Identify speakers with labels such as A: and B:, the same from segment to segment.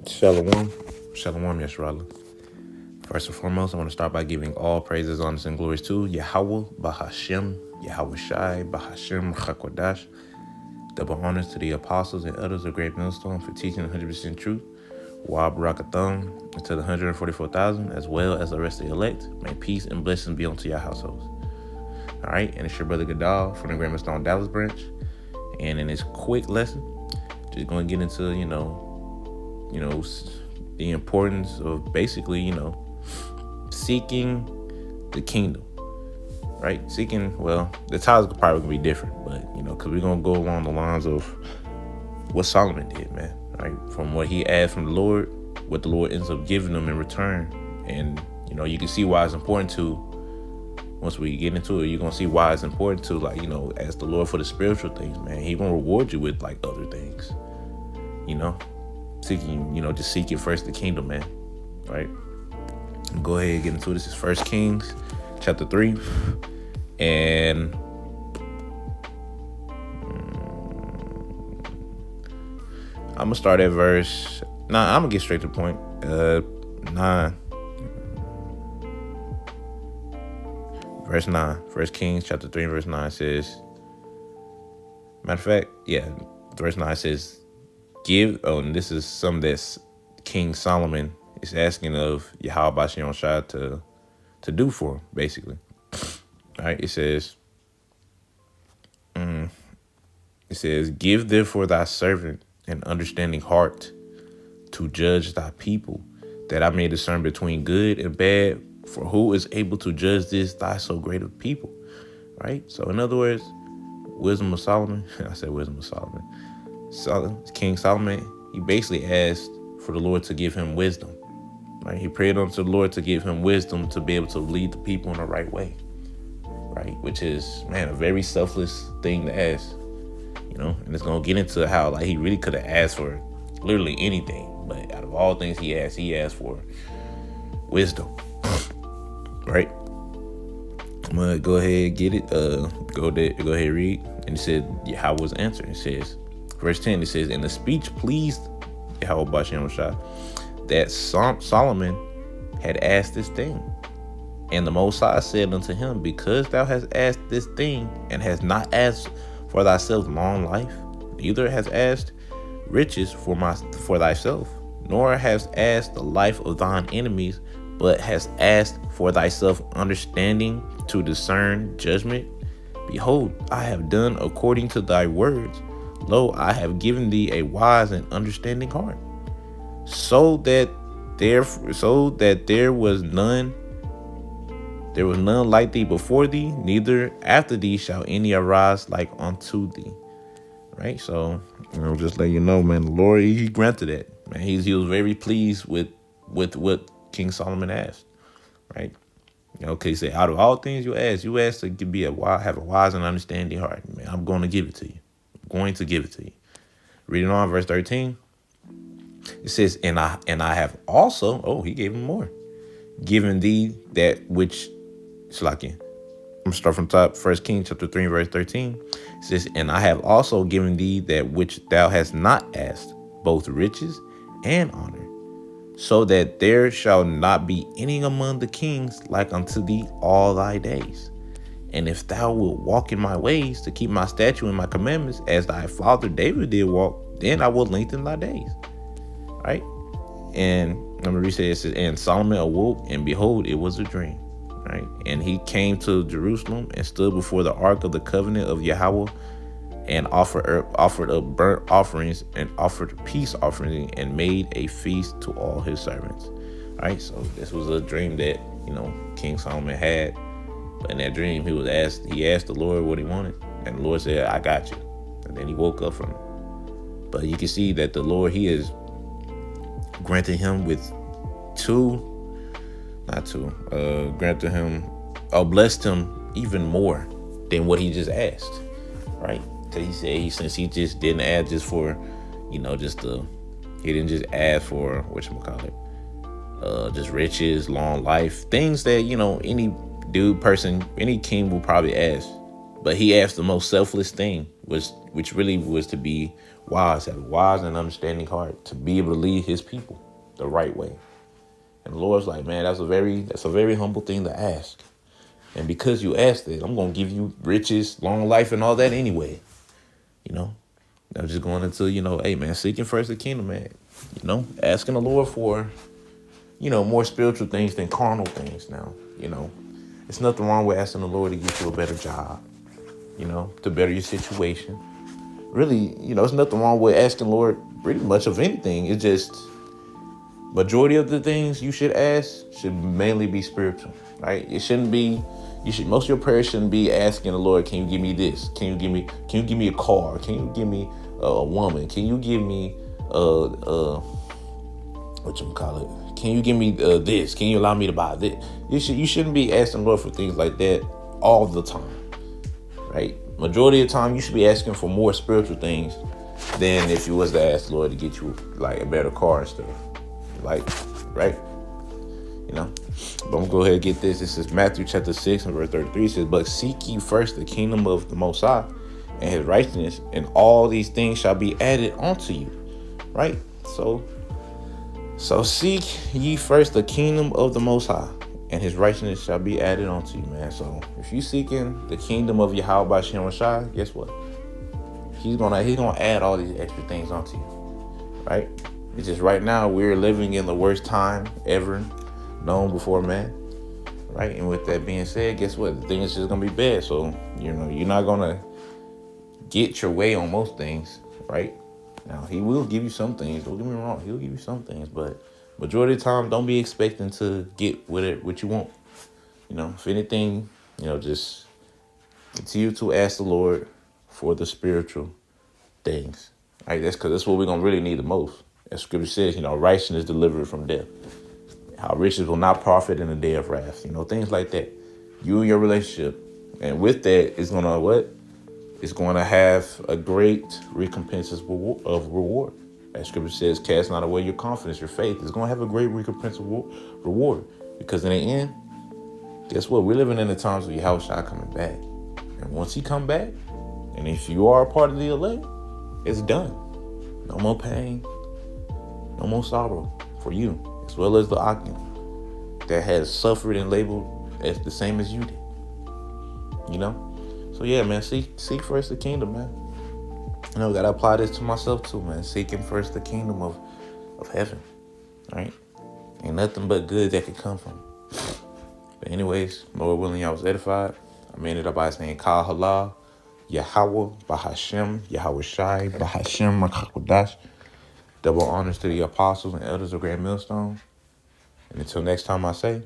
A: Shalom. Shalom, Yashrala. First and foremost, I want to start by giving all praises, honors, and glories to Yahweh, Bahashem, Yahweh Shai, Bahashem, Chakodash. Double honors to the apostles and elders of Great Millstone for teaching 100% truth. Wab Rakatham, and to the 144,000, as well as the rest of the elect. May peace and blessings be unto your households. All right, and it's your brother Gadal from the Great Millstone Dallas branch. And in this quick lesson, just going to get into, the importance of basically, seeking the kingdom, right? Seeking, well, the titles could probably be different, but, because we're going to go along the lines of what Solomon did, man, right? From what he asked from the Lord, what the Lord ends up giving him in return. And, you can see why it's important to, once we get into it, you're going to see why it's important to, ask the Lord for the spiritual things, man. He going to reward you with, other things, seeking, just seeking first the kingdom, man, right? Go ahead and get into it. This is First Kings chapter 3. And I'm going to start at verse 9. I'm going to get straight to the point. 9. Verse 9. First Kings chapter 3 verse 9 says, matter of fact, verse 9 says, and this is something that King Solomon is asking of Yahweh Bashion Shah to do for him, basically. All right, it says, give therefore thy servant an understanding heart to judge thy people, that I may discern between good and bad, for who is able to judge this thy so great of people, right? So in other words, wisdom of Solomon, I said wisdom of Solomon, King Solomon, he basically asked for the Lord to give him wisdom, right? He prayed unto the Lord to give him wisdom to be able to lead the people in the right way, right? Which is, man, a very selfless thing to ask, and it's going to get into how, he really could have asked for literally anything, but out of all things he asked for wisdom, right? I'm going to go ahead and get it. Go ahead and read. And it said, Yahweh's answer. It says, verse 10, it says, and the speech pleased Yahweh Bashem Shah that Solomon had asked this thing. And the Most High said unto him, because thou hast asked this thing, and hast not asked for thyself long life, neither hast asked riches for thyself, nor hast asked the life of thine enemies, but hast asked for thyself understanding to discern judgment. Behold, I have done according to thy words. Lo, I have given thee a wise and understanding heart, so that there was none like thee before thee, neither after thee shall any arise like unto thee. Right? So, just let you know, man, the Lord, he granted that. Man, he was very pleased with what King Solomon asked. Right? Okay, say, out of all things you ask to have a wise and understanding heart. Man, I'm going to give it to you. I'm going to give it to you. Reading on verse 13. It says, and I have also, he gave him more, given thee that which, Salakia, I'm going to start from top. 1 Kings chapter 3 verse 13. It says, and I have also given thee that which thou hast not asked, both riches and honor, so that there shall not be any among the kings like unto thee all thy days. And if thou wilt walk in my ways to keep my statute and my commandments, as thy father David did walk, then I will lengthen thy days. Right? And I'm going to read it. It says, and Solomon awoke, and behold, it was a dream. Right? And he came to Jerusalem and stood before the ark of the covenant of Yahweh, and offered up burnt offerings and offered peace offerings, and made a feast to all his servants. All right, so this was a dream that King Solomon had. But in that dream, he asked the Lord what he wanted, and the Lord said, I got you. And then he woke up from it. But you can see that the Lord, he is granting him with blessed him even more than what he just asked, right? Because he said since he just didn't ask just for, he didn't just ask for, just riches, long life, things that, any king will probably ask, But he asked the most selfless thing, which really was to be wise, have a wise and understanding heart, to be able to lead his people the right way. And the Lord's like, man, that's a very humble thing to ask. And because you asked it, I'm gonna give you riches, long life, and all that anyway. You know, I'm just going into, hey man, seeking first the kingdom, man. Asking the Lord for, more spiritual things than carnal things. Now, it's nothing wrong with asking the Lord to get you a better job, to better your situation. Really, there's nothing wrong with asking the Lord pretty much of anything. It's just majority of the things you should ask should mainly be spiritual, right? It shouldn't be. Most of your prayers shouldn't be asking the Lord, can you give me this? Can you give me a car? Can you give me a woman? Can you give me whatchamacallit? Can you give me this? Can you allow me to buy this? You shouldn't be asking the Lord for things like that all the time, right? Majority of the time, you should be asking for more spiritual things than if you was to ask the Lord to get you like a better car and stuff, like, right? But I'm gonna go ahead and get this. This is Matthew chapter 6 and verse 33. It says, but seek ye first the kingdom of the Most High and his righteousness, and all these things shall be added unto you. Right? So seek ye first the kingdom of the Most High, and his righteousness shall be added unto you, man. So if you seeking the kingdom of Yahweh by Shem Shai, guess what? He's gonna add all these extra things onto you. Right? It's just right now we're living in the worst time ever known before man, right? And with that being said, guess what? The thing is just gonna be bad. So you're not gonna get your way on most things, right? Now he will give you some things. Don't get me wrong, he'll give you some things, but majority of the time, don't be expecting to get what you want. If anything, just continue to ask the Lord for the spiritual things. Right? That's what we're gonna really need the most. As Scripture says, righteousness delivered from death. How riches will not profit in the day of wrath. Things like that. You and your relationship. And with that, it's going to what? It's going to have a great recompense of reward. As Scripture says, cast not away your confidence, your faith. It's going to have a great recompense of reward. Because in the end, guess what? We're living in the times of Yahushua coming back. And once he come back, and if you are a part of the elect, it's done. No more pain. No more sorrow for you, as well as the Akim that has suffered and labeled as the same as you did. So yeah, man, seek first the kingdom, man. Gotta apply this to myself too, man. Seeking first the kingdom of heaven, right? Ain't nothing but good that could come from it. But anyways, Lord willing, I was edified. I ended up by saying Kal Halal, Yahweh, Bahashem, Yahweh Shai, Bahashem, Makakodash. Double honors to the apostles and elders of Grand Millstone. And until next time I say,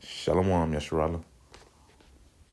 A: Shalom, Yasharallah.